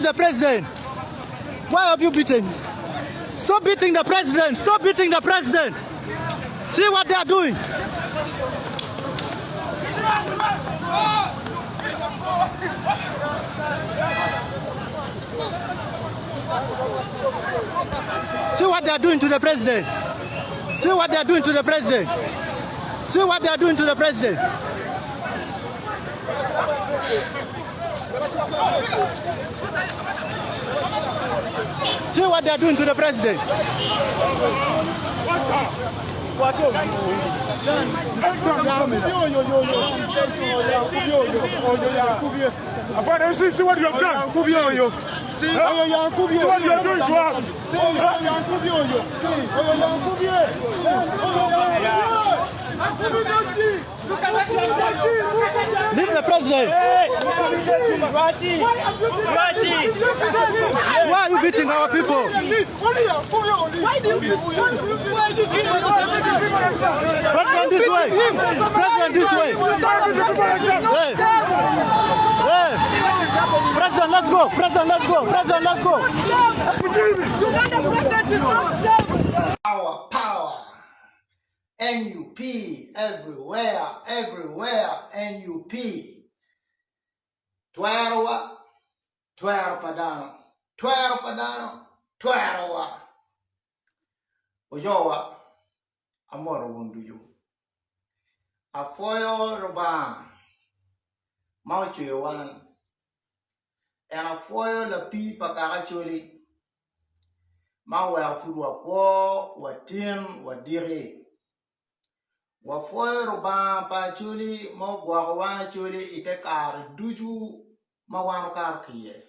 the president. Why have you beaten? Stop beating the president. Stop beating the president. See what they are doing. See what they are doing to the president. See what they are doing to the president. See what they are doing to the president. See what they are doing to the president. See what you have done. See what you are doing to us. Leave the president. Why are you beating our people? President this way. President this way. Hey. Hey. President, let's go. President, let's go. President, let's go. Power, power. NUP everywhere, everywhere. NUP. Tuarawa, Tuarapadano, Tuarapadano, Tuarawa. Ojowa, Amoro Wunduyu. Afoyo Roban, Mauchuan, and Afoyo la Pi Pacaracholi. Mawa food wa po, wa tim, wa dire. Wa foyo Roban pa chuli, mo guawana chuli, itekar duju, mawano kar kiye.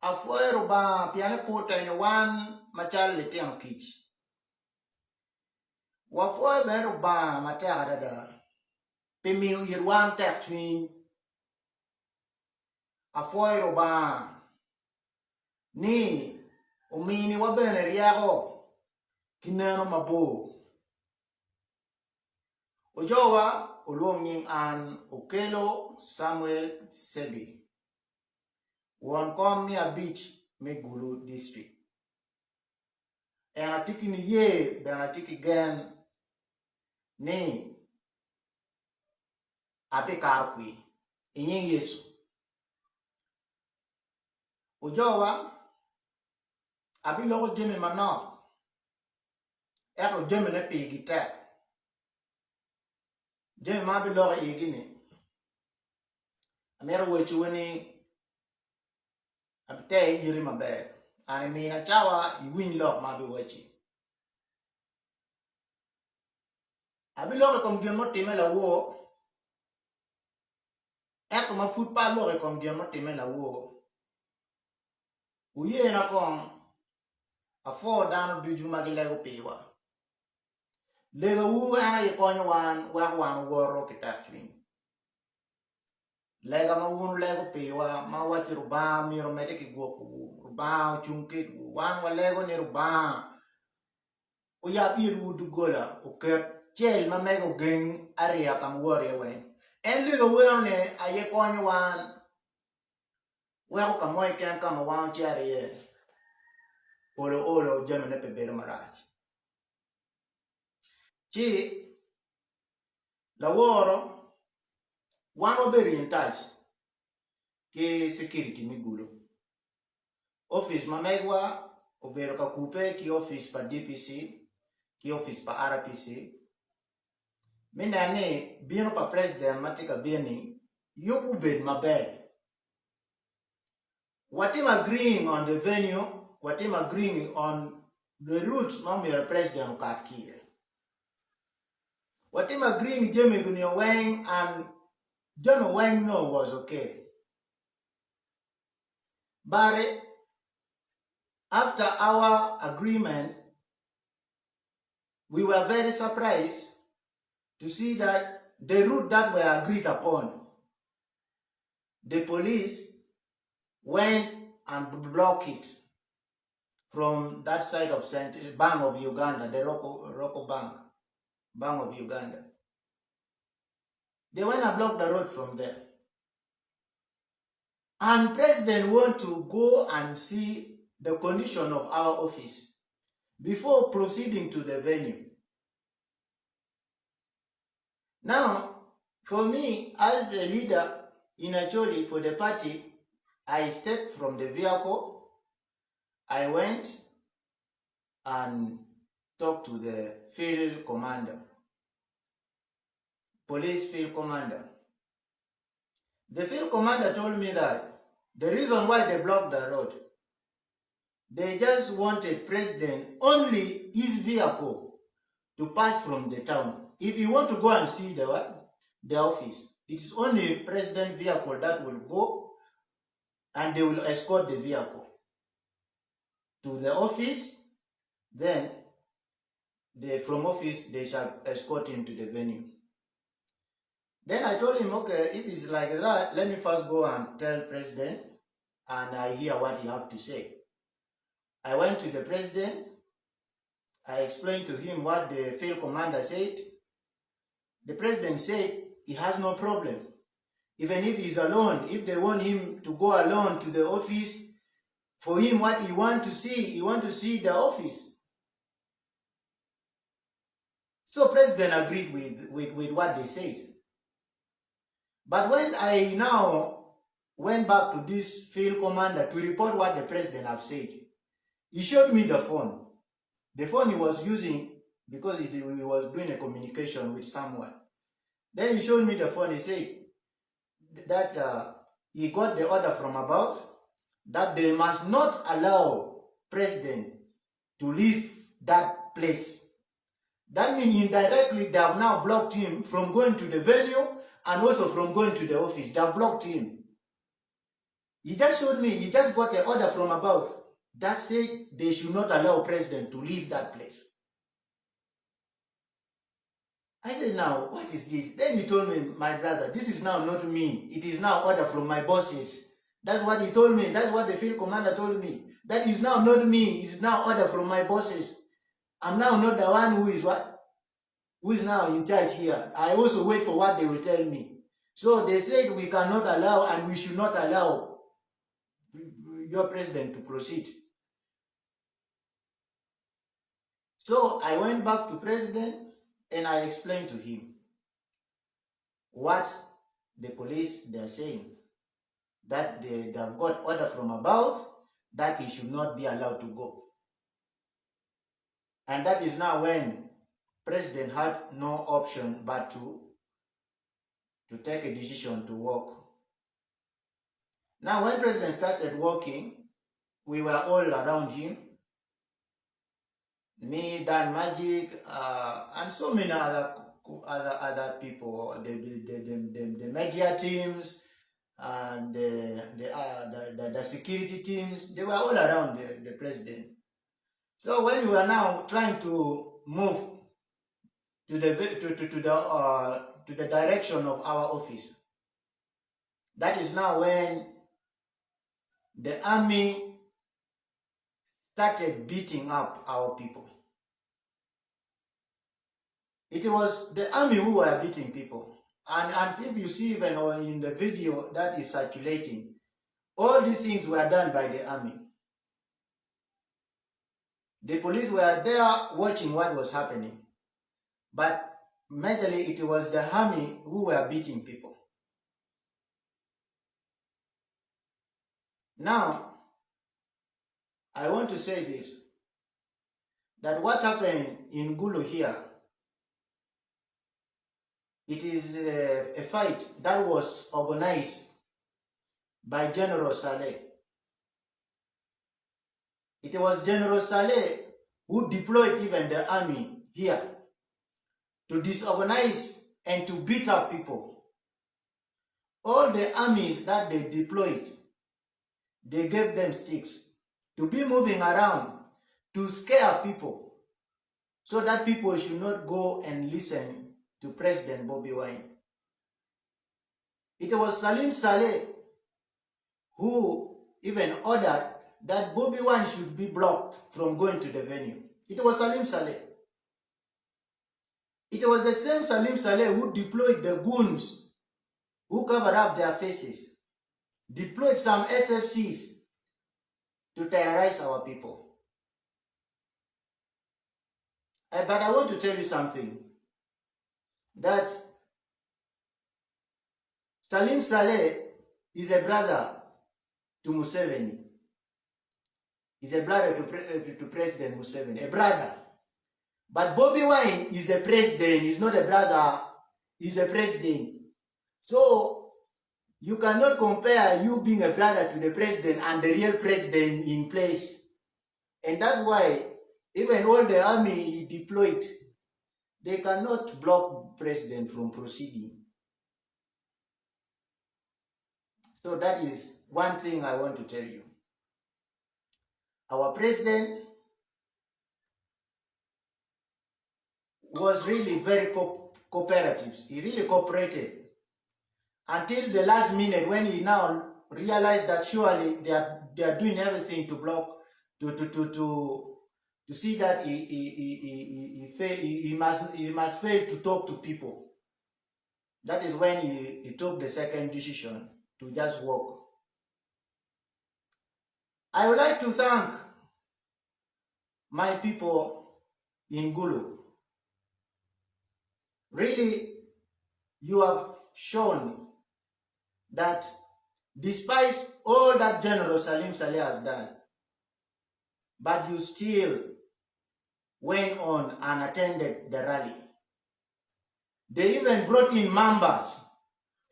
Afoyo Roban, piano put and one, machal litian kich. Wa foyo ben Roban, matara, pimiu yirwan tek twin. Afoyo Roban, ni, umini wa bene riago kineno mabo ojowa olwonging an okelo Samuel Sebi won kom ni beach me Gulu district en atiki ni ye ben atiki gen ni abe karkwi inyin Yesu ojowa abi logo jemi manok ero jemi ne pigi te jemi ma bi logo igini amero wechu weni abite yiri mabe ani mina chawa iwin log ma bi wechi abi logo kom gemo time la wo eko ma foot pa logo kom gemo time la wo uye na kom afo dano duju magilego piwa lego wu ana yikonyo wan woro kitatwin lega ma wun lego piwa ma wachi ruba miro mediki goku ruba chungkit wan wa lego ni ruba o ya biru dugola o ke chel ma mego gen area kam wore wen en lego wu ne ayikonyo wan wero kamoy ken kam wan chari olo jeme ne pebere marachi chi lavoro wano beri in touch ke security mi Gulu office mamegwa obero ka kupe ki office pa DPC ki office pa RPC minane bino pa president matika bini yoku bed mabe what him agreeing on the venue, what him agreeing on the route, Mammy President got here. What him agreeing Jimmy Gunyo Wang and John Wang no was okay. But after our agreement, we were very surprised to see that the route that were agreed upon, the police went and blocked it from that side of Bank of Uganda, the Rocco Bank of Uganda. They went and blocked the road from there. And President want to go and see the condition of our office before proceeding to the venue. Now, for me, as a leader in Acholi for the party, I stepped from the vehicle. I went and talked to the field commander, police field commander. The field commander told me that the reason why they blocked the road, they just wanted President only his vehicle to pass from the town. If you want to go and see the office, it's only President vehicle that will go, and they will escort the vehicle to the office. Then from office they shall escort him to the venue. Then I told him, okay, if it's like that, let me first go and tell President, and I hear what he have to say. I went to the President. I explained to him what the field commander said. The President said he has no problem. Even if he's alone, if they want him to go alone to the office, for him what he want to see the office. So President agreed with what they said. But when I now went back to this field commander to report what the President have said, he showed me the phone. The phone he was using because he was doing a communication with someone. Then he showed me the phone. He said that he got the order from above that they must not allow President to leave that place. That means indirectly they have now blocked him from going to the venue and also from going to the office. They have blocked him. He just showed me, he just got an order from above that said they should not allow President to leave that place. I said, now, what is this? Then he told me, my brother, this is now not me. It is now order from my bosses. That's what he told me. That's what the field commander told me. That is now not me. It's now order from my bosses. I'm now not the one who is what? Who is now in charge here. I also wait for what they will tell me. So they said we cannot allow and we should not allow your President to proceed. So I went back to President and I explained to him what the police they are saying, that they have got order from above that he should not be allowed to go. And that is now when President had no option but to take a decision to walk. Now when President started walking, we were all around him. Me, Dan Magic, and so many other people, the media teams and the security teams, they were all around the President. So when we were now trying to move to the direction of our office, that is now when the army started beating up our people. It was the army who were beating people. And if you see even in the video that is circulating, all these things were done by the army. The police were there watching what was happening. But majorly it was the army who were beating people. Now, I want to say this, that what happened in Gulu here, it is a fight that was organized by General Saleh. It was General Saleh who deployed even the army here to disorganize and to beat up people. All the armies that they deployed, they gave them sticks to be moving around to scare people so that people should not go and listen to President Bobi Wine. It was Salim Saleh who even ordered that Bobi Wine should be blocked from going to the venue. It was Salim Saleh. It was the same Salim Saleh who deployed the goons who covered up their faces. deployed some SFCs to terrorize our people. But I want to tell you something, that Salim Saleh is a brother to Museveni. He's a brother to President Museveni, a brother. But Bobi Wine is a president, he's not a brother, he's a president. So you cannot compare you being a brother to the president and the real president in place. And that's why even all the army deployed, they cannot block president from proceeding. So that is one thing I want to tell you. Our president was really very cooperative. He really cooperated until the last minute, when he now realized that surely they are doing everything to block, to see that he must fail to talk to people. That is when he took the second decision to just walk. I would like to thank my people in Gulu. Really, you have shown that despite all that General Salim Saleh has done, but you still went on and attended the rally. They even brought in Mambas,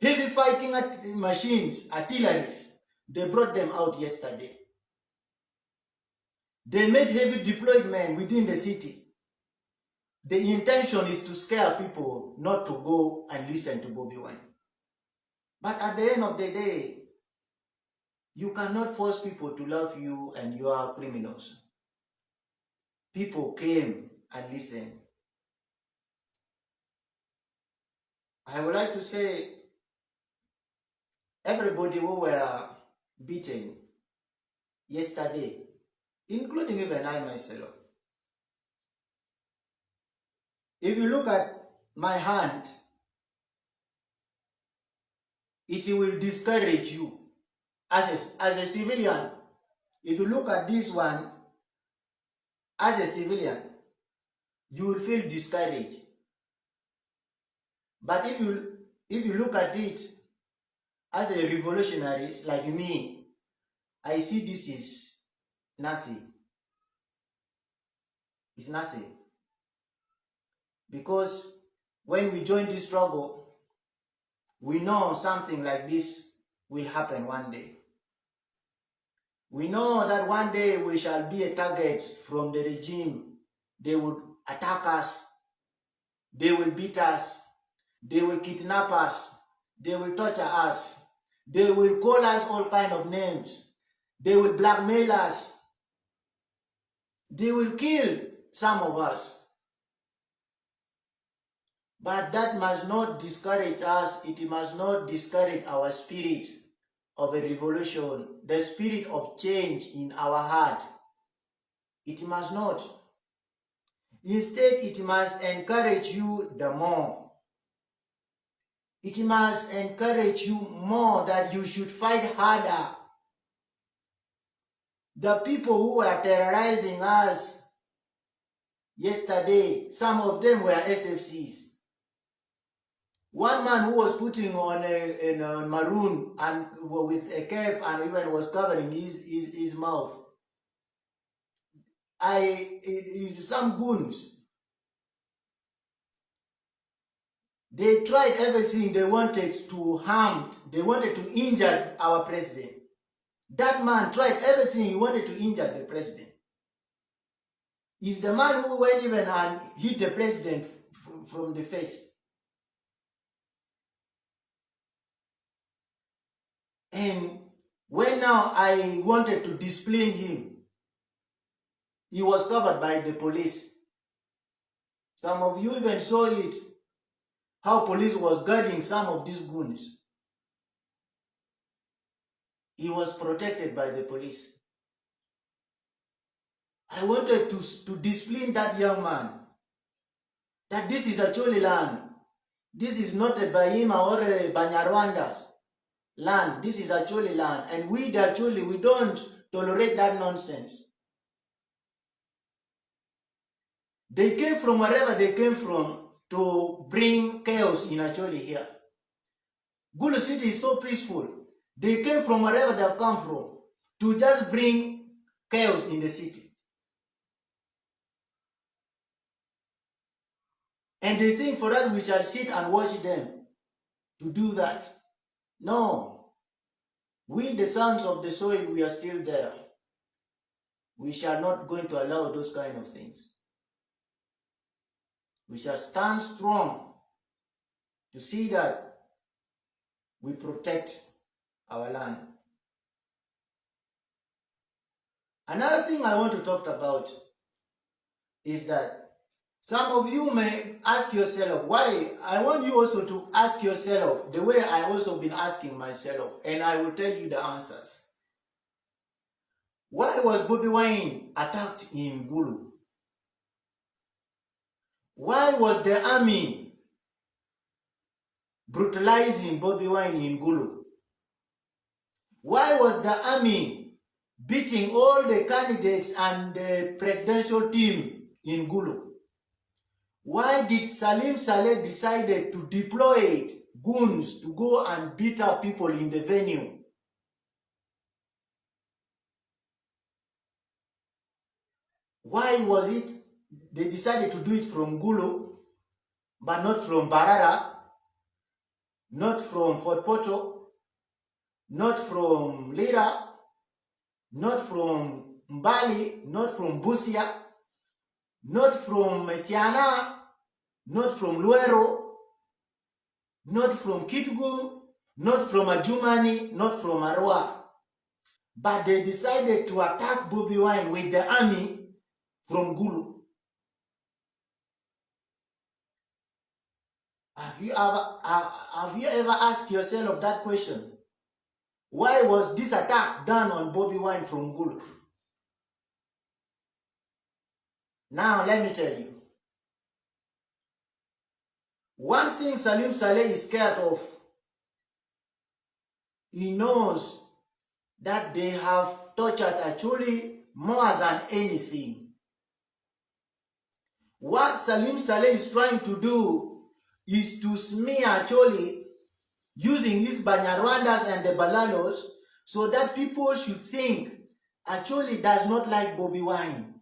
heavy fighting machines, artilleries. They brought them out yesterday. They made heavy deployment within the city. The intention is to scare people not to go and listen to Bobi Wine. But at the end of the day, you cannot force people to love you and you are criminals. People came and listened. I would like to say, everybody who were beaten yesterday, including even I myself, if you look at my hand, it will discourage you as a civilian. If you look at this one as a civilian, you will feel discouraged. But if you look at it as a revolutionary like me, I see this is nothing. It's nothing. Because when we join this struggle, we know something like this will happen one day. We know that one day we shall be a target from the regime. They will attack us. They will beat us. They will kidnap us. They will torture us. They will call us all kinds of names. They will blackmail us. They will kill some of us. But that must not discourage us. It must not discourage our spirit of a revolution, the spirit of change in our heart. It must not. Instead, it must encourage you the more. It must encourage you more that you should fight harder. The people who were terrorizing us yesterday, some of them were SFCs. One man who was putting on a maroon and with a cap and even was covering his mouth. Some goons. They tried everything. They wanted to harm, they wanted to injure our president. That man tried everything. He wanted to injure the president. He's the man who went even and hit the president from the face. And when now I wanted to discipline him, he was covered by the police. Some of you even saw it, how police was guarding some of these goons. He was protected by the police. I wanted to discipline that young man, that this is a Choli land. This is not a Bahima or a Banyarwanda. land. This is actually land. And we don't tolerate that nonsense. They came from wherever they came from to bring chaos in actually here. Gulu city is so peaceful. They came from wherever they have come from to just bring chaos in the city. And they think for that we shall sit and watch them to do that. No. We, the sons of the soil, we are still there. We shall not going to allow those kind of things. We shall stand strong to see that we protect our land. Another thing I want to talk about is that some of you may ask yourself, why? I want you also to ask yourself the way I also been asking myself, and I will tell you the answers. Why was Bobi Wine attacked in Gulu? Why was the army brutalizing Bobi Wine in Gulu? Why was the army beating all the candidates and the presidential team in Gulu? Why did Salim Saleh decided to deploy goons to go and beat up people in the venue? Why was it they decided to do it from Gulu, but not from Barara, not from Fort Poto, not from Lira, not from Mbali, not from Busia, not from Tiana, not from Luero, not from Kitgum, not from Ajumani, not from Arua. But they decided to attack Bobi Wine with the army from Gulu. Have you ever asked yourself that question? Why was this attack done on Bobi Wine from Gulu? Now let me tell you. One thing Salim Saleh is scared of, he knows that they have tortured actually more than anything. What Salim Saleh is trying to do is to smear actually using these Banyarwandas and the Balalos so that people should think actually does not like Bobi Wine.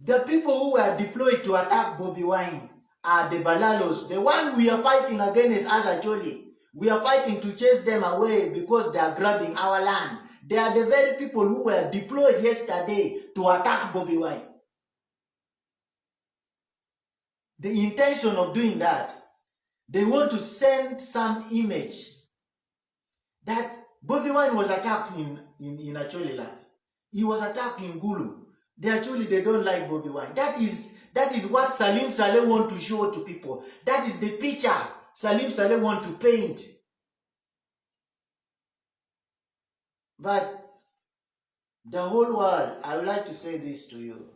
The people who were deployed to attack Bobi Wine are the Balalos. The one we are fighting against us actually. We are fighting to chase them away because they are grabbing our land. They are the very people who were deployed yesterday to attack Bobi Wine. The intention of doing that, they want to send some image that Bobi Wine was attacked in Acholi land. He was attacked in Gulu. They don't like Bobi Wine. That is what Salim Saleh want to show to people. That is the picture Salim Saleh want to paint. But the whole world, I would like to say this to you,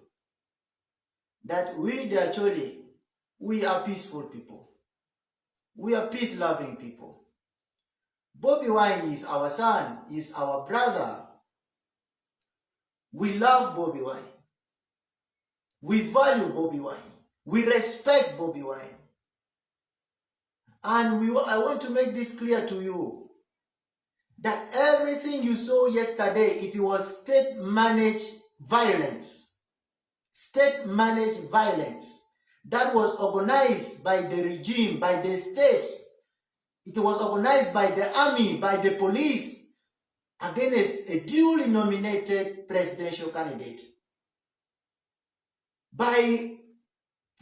that we are peaceful people. We are peace-loving people. Bobi Wine is our son, is our brother. We love Bobi Wine. We value Bobi Wine. We respect Bobi Wine. And I want to make this clear to you, that everything you saw yesterday, it was state-managed violence. State-managed violence. That was organized by the regime, by the state. It was organized by the army, by the police, against a duly nominated presidential candidate. By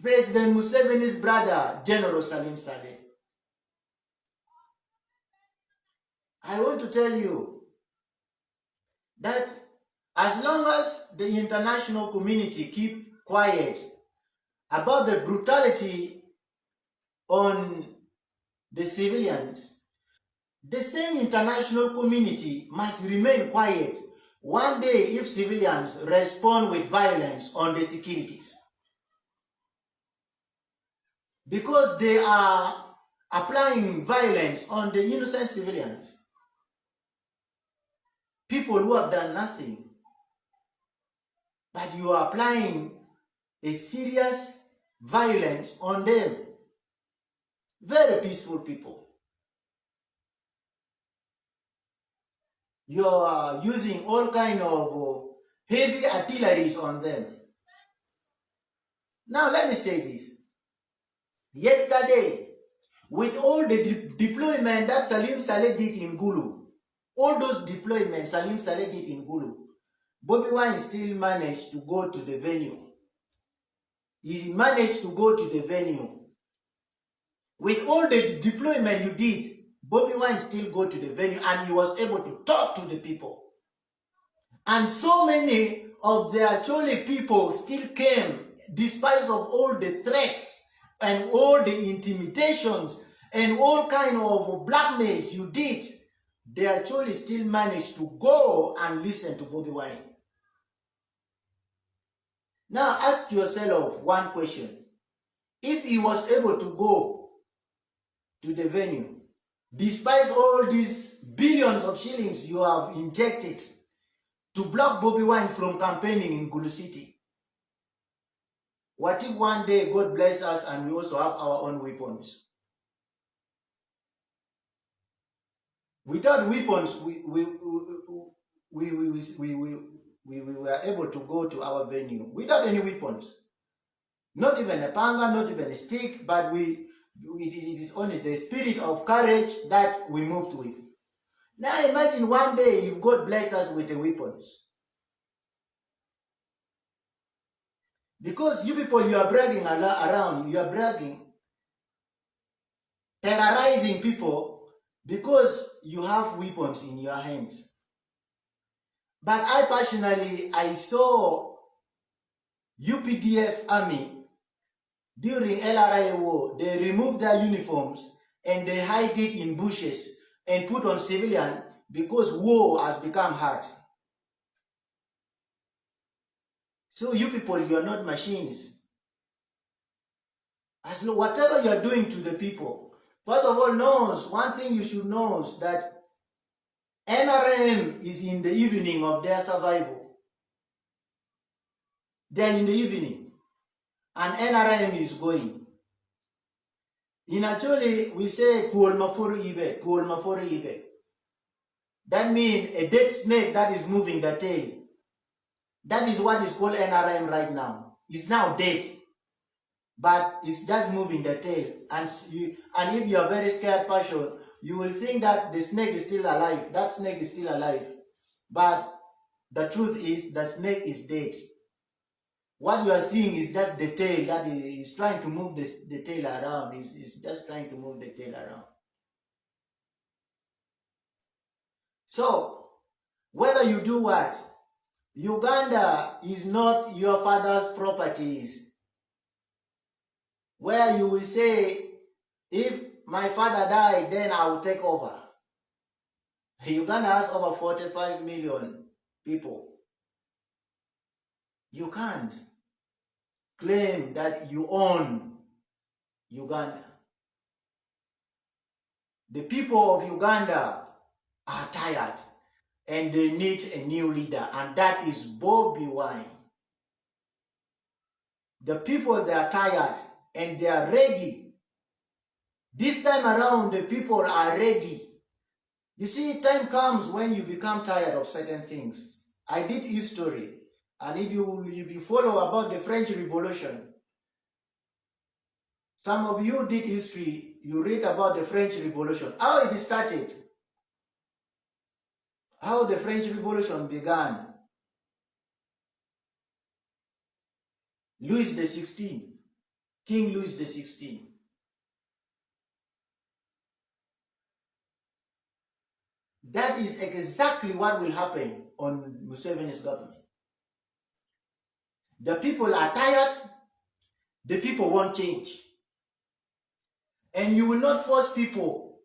President Museveni's brother, General Salim Saleh. I want to tell you that as long as the international community keep quiet about the brutality on the civilians, the same international community must remain quiet one day if civilians respond with violence on the securities. Because they are applying violence on the innocent civilians, people who have done nothing, but you are applying a serious violence on them. Very peaceful people. You are using all kind of heavy artilleries on them. Now let me say this. Yesterday, with all the deployment that Salim Saleh did in Gulu, all those deployments Salim Saleh did in Gulu, Bobi Wine still managed to go to the venue. He managed to go to the venue. With all the deployment you did, Bobi Wine still go to the venue and he was able to talk to the people. And so many of the actually people still came despite of all the threats and all the intimidations and all kind of blackmails you did. They actually still managed to go and listen to Bobi Wine. Now ask yourself one question. If he was able to go to the venue, despite all these billions of shillings you have injected to block Bobi Wine from campaigning in Gulu City, what if one day God bless us and we also have our own weapons? Without weapons, we were able to go to our venue without any weapons. Not even a panga, not even a stick, but it is only the spirit of courage that we moved with. Now imagine one day if God bless us with the weapons. Because you people, you are bragging around, you are bragging, terrorizing people because you have weapons in your hands. But I personally, I saw UPDF army during LRA war, they removed their uniforms and they hide it in bushes and put on civilian because war has become hard. So you people, you are not machines. As whatever you are doing to the people, first of all, one thing you should know is that NRM is in the evening of their survival. They are in the evening, and NRM is going. In actually, we say Kuol Mafuru Ibe. That means a dead snake that is moving the tail. That is what is called NRM right now. It's now dead, but it's just moving the tail. And if you are very scared person, you will think that the snake is still alive. That snake is still alive. But the truth is, the snake is dead. What you are seeing is just the tail that is trying to move the tail around. It's just trying to move the tail around. So, whether you do what, Uganda is not your father's properties, where you will say, if my father died, then I will take over. Uganda has over 45 million people. You can't claim that you own Uganda. The people of Uganda are tired and they need a new leader, and that is Bobi Wine. The people, they are tired and they are ready. This time around, the people are ready. You see, time comes when you become tired of certain things. I did history, and if you follow about the French Revolution, some of you did history, you read about the French Revolution, how it started, how the French Revolution began. Louis XVI, King Louis XVI. That is exactly what will happen on Museveni's government. The people are tired, the people want change. And you will not force people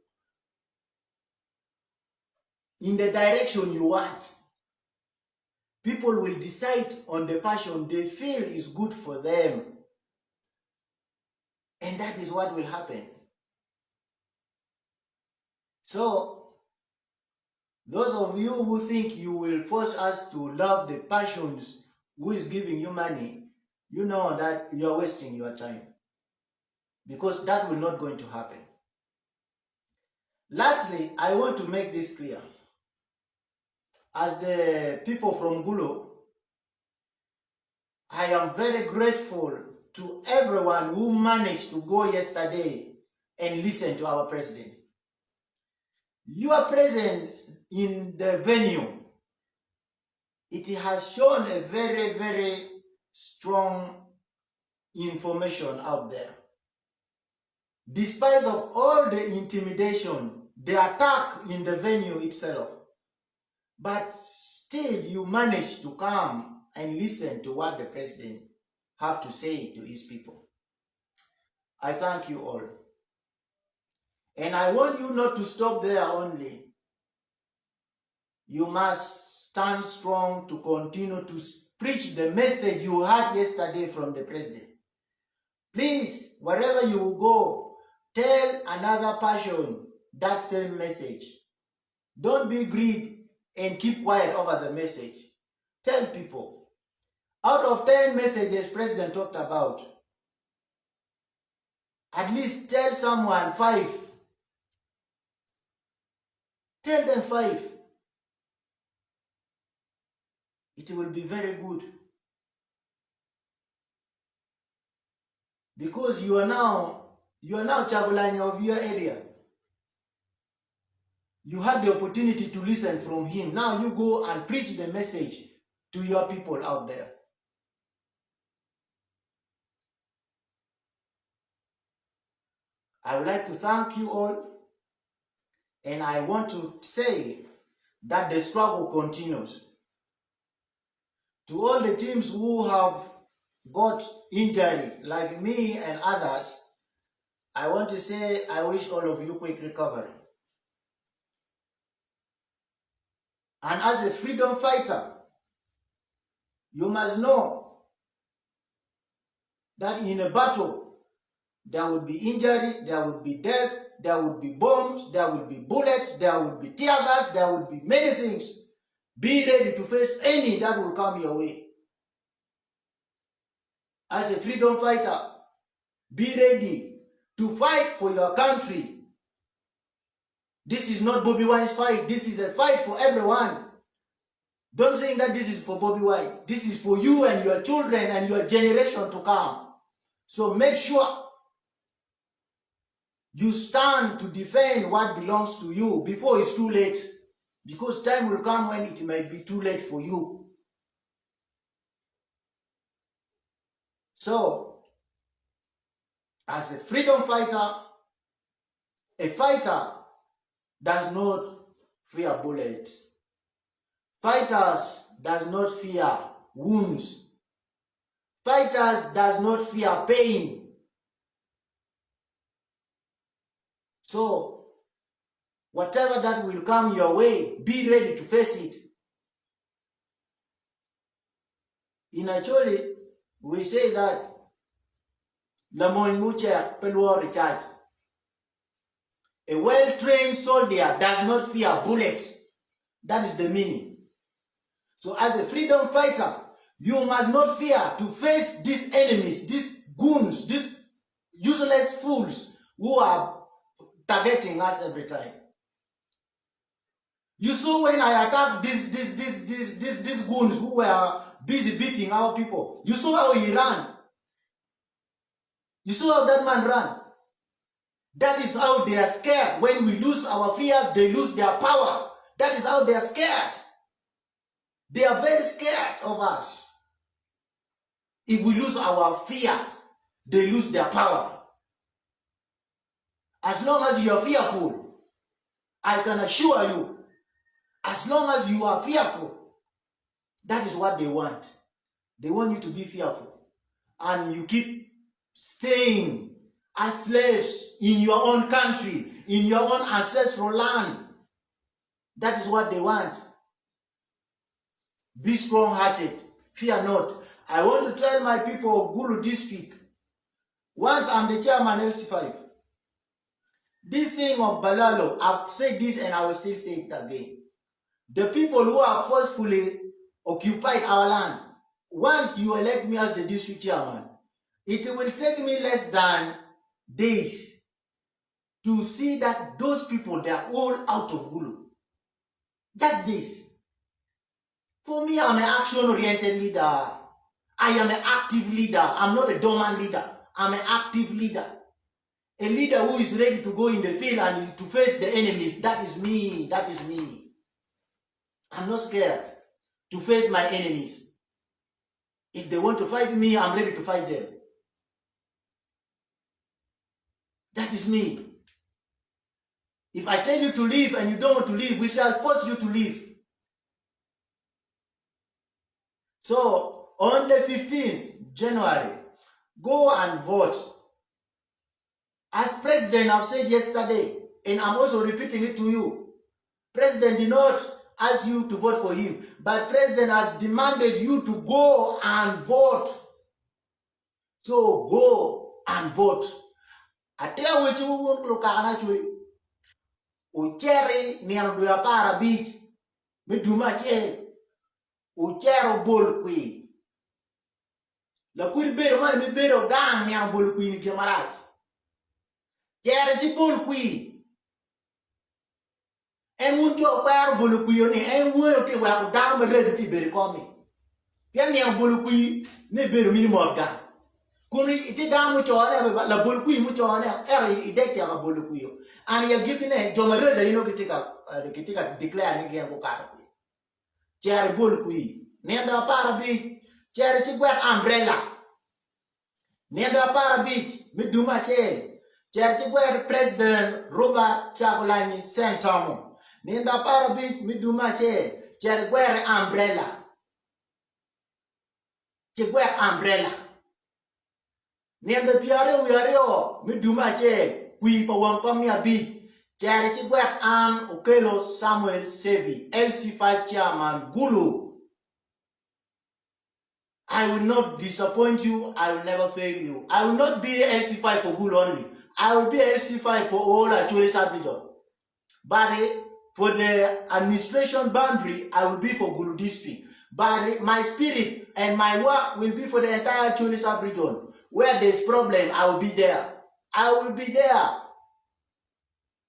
in the direction you want. People will decide on the passion they feel is good for them. And that is what will happen. So, those of you who think you will force us to love the passions who is giving you money, you know that you are wasting your time. Because that will not going to happen. Lastly, I want to make this clear. As the people from Gulu, I am very grateful to everyone who managed to go yesterday and listen to our president. Your presence in the venue, it has shown a very, very strong information out there. Despite of all the intimidation, the attack in the venue itself, but still you managed to come and listen to what the president have to say to his people. I thank you all. And I want you not to stop there only. You must stand strong to continue to preach the message you had yesterday from the president. Please, wherever you go, tell another person that same message. Don't be greedy and keep quiet over the message. Tell people. Out of 10 messages president talked about, at least tell someone 5. Tell them 5. It will be very good. Because you are now Chagulanyi of your area. You had the opportunity to listen from him. Now you go and preach the message to your people out there. I would like to thank you all. And I want to say that the struggle continues. To all the teams who have got injury, like me and others, I want to say I wish all of you quick recovery. And as a freedom fighter, you must know that in a battle, there would be injury, there would be death, there would be bombs, there would be bullets, there would be tear gas, there would be many things. Be ready to face any that will come your way. As a freedom fighter, be ready to fight for your country. This is not Bobi Wine's fight. This is a fight for everyone. Don't think that this is for Bobi Wine. This is for you and your children and your generation to come. So make sure you stand to defend what belongs to you before it's too late. Because time will come when it might be too late for you. So, as a freedom fighter, a fighter does not fear bullets. Fighters does not fear wounds. Fighters does not fear pain. So, whatever that will come your way, be ready to face it. In Acholi, we say that Lamoy Mucha Pelua Richard. A well-trained soldier does not fear bullets. That is the meaning. So as a freedom fighter, you must not fear to face these enemies, these goons, these useless fools who are targeting us every time. You saw when I attacked these goons who were busy beating our people. You saw how he ran. You saw how that man ran. That is how they are scared. When we lose our fears, they lose their power. That is how they are scared. They are very scared of us. If we lose our fears, they lose their power. As long as you are fearful, I can assure you, as long as you are fearful, that is what they want. They want you to be fearful. And you keep staying as slaves in your own country, in your own ancestral land. That is what they want. Be strong-hearted. Fear not. I want to tell my people of Gulu district, once I'm the chairman LC5, This thing of Balalo, I've said this and I will still say it again. The people who have forcefully occupied our land, once you elect me as the district chairman, it will take me less than days to see that those people, they are all out of Gulu. Just this. For me, I'm an action-oriented leader. I am an active leader. I'm not a dormant leader. I'm an active leader. A leader who is ready to go in the field and to face the enemies. That is me. That is me. I'm not scared to face my enemies. If they want to fight me, I'm ready to fight them. That is me. If I tell you to leave and you don't want to leave, we shall force you to leave. So, on the 15th January, go and vote. As President, I've said yesterday, and I'm also repeating it to you, President did not ask you to vote for him, but President has demanded you to go and vote. So, go and vote. I tell you what you want to look at. Ucheri ni anduya para beach, miduma che, uchero bol kui. La kui bero man mi bero gang ni an bol kui ni kemaraj. Chere ti bol kui. En un jo par bol kui ni en wo ti wa gang me re ti bero komi. Pian ni an bol kui ni bero mi mo gang. Kuni iti dam mu chone la bol kui mu chone ide ti ga bol kui. And you're giving a Jomarada, you know, to declare and get a car. Cherry bull kui. Nenda para beach, cherry chigwet umbrella. Nenda para beach, miduma chain. Cherry chigwet President Robert Chabolani Santamo. Nenda para beach, miduma chain. Cherry gwere umbrella. Chigwet umbrella. Nenda piare uyario, miduma chain. We pawang kami abi. Charity Gwet Am Okelo Samuel Sebi, LC5 chairman Gulu. I will not disappoint you. I will never fail you. I will not be LC5 for Gulu only. I will be LC5 for all actually Sabidon. But for the administration boundary, I will be for Gulu district. But my spirit and my work will be for the entire Cholisa region. Where there's problem, I will be there. I will be there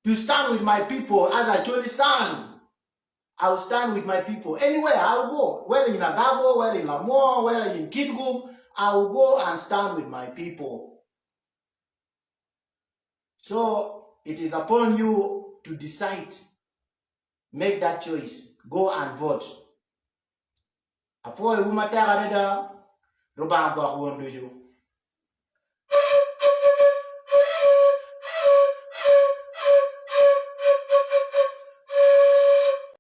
to stand with my people as I told the son. I will stand with my people. Anywhere I will go, whether in Agabo, whether in Lamore, whether in Kitgum, I will go and stand with my people. So it is upon you to decide. Make that choice. Go and vote. After you matara beda, roba ba wondoju.